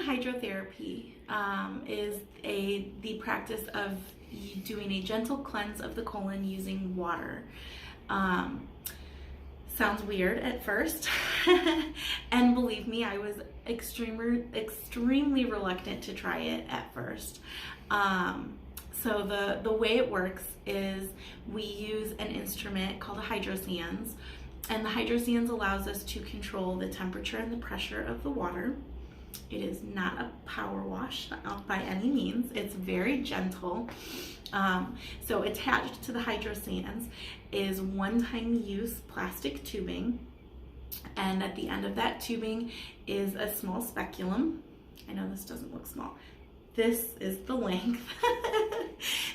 hydrotherapy is the practice of doing a gentle cleanse of the colon using water. Sounds weird at first, and believe me, I was extremely reluctant to try it at first. So the way it works is we use an instrument called a hydrotherapy, and the hydrotherapy allows us to control the temperature and the pressure of the water. It is not a power wash by any means. It's very gentle. So attached to the hydrotherapy is one-time use plastic tubing, and at the end of that tubing is a small speculum. I know this doesn't look small. This is the length.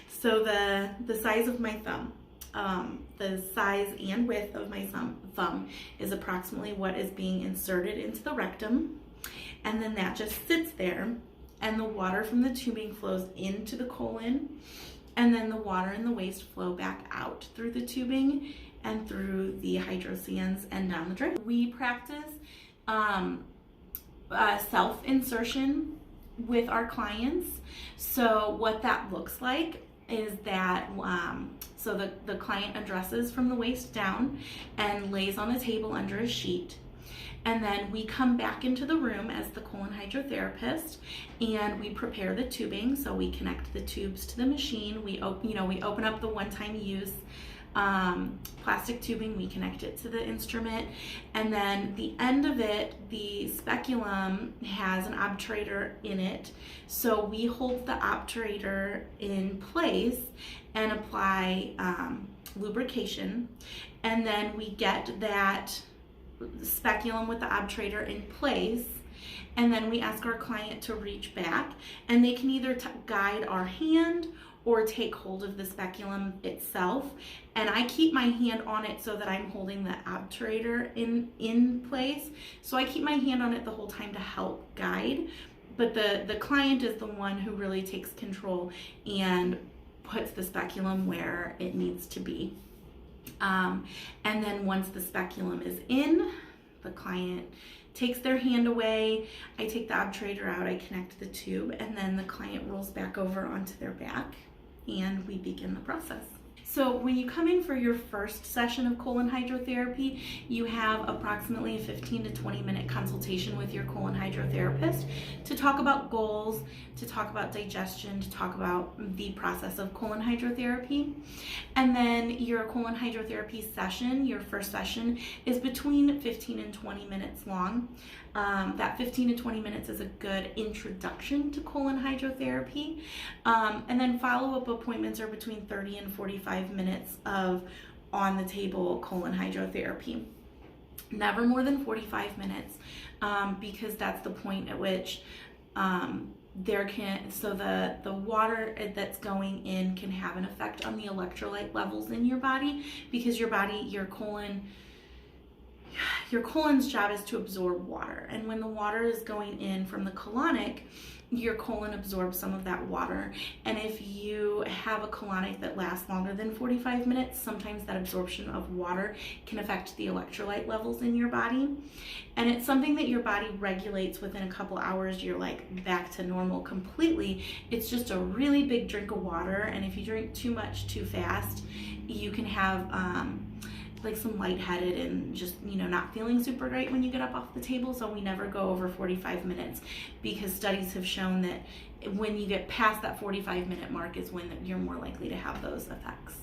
So the size of my thumb. The size and width of my thumb is approximately what is being inserted into the rectum, and then that just sits there, and the water from the tubing flows into the colon, and then the water and the waste flow back out through the tubing and through the hydrotherapy and down the drain. We practice self-insertion with our clients. So what that looks like is that so the client undresses from the waist down and lays on a table under a sheet, and then we come back into the room as the colon hydrotherapist, and we prepare the tubing. So we connect the tubes to the machine. We open up the one-time use plastic tubing, we connect it to the instrument, and then the end of it, the speculum has an obturator in it. So we hold the obturator in place and apply lubrication, and then we get that speculum with the obturator in place, and then we ask our client to reach back, and they can either guide our hand or take hold of the speculum itself, and I keep my hand on it so that I'm holding the obturator in place. So I keep my hand on it the whole time to help guide, but the client is the one who really takes control and puts the speculum where it needs to be. And then once the speculum is in, the client takes their hand away, I take the obturator out, I connect the tube, and then the client rolls back over onto their back, and we begin the process. So when you come in for your first session of colon hydrotherapy, you have approximately a 15 to 20 minute consultation with your colon hydrotherapist to talk about goals, to talk about digestion, to talk about the process of colon hydrotherapy. And then your colon hydrotherapy session, your first session, is between 15 and 20 minutes long. That 15 to 20 minutes is a good introduction to colon hydrotherapy. And then follow-up appointments are between 30 and 45 minutes of on-the-table colon hydrotherapy. Never more than 45 minutes, because that's the point at which the water that's going in can have an effect on the electrolyte levels in your body, because your colon's job is to absorb water, and when the water is going in from the colonic, your colon absorbs some of that water, and if you have a colonic that lasts longer than 45 minutes, sometimes that absorption of water can affect the electrolyte levels in your body, and it's something that your body regulates within a couple hours. You're like back to normal completely. It's just a really big drink of water, and if you drink too much too fast, you can have like some lightheaded and just not feeling super great when you get up off the table. So we never go over 45 minutes, because studies have shown that when you get past that 45-minute mark is when you're more likely to have those effects.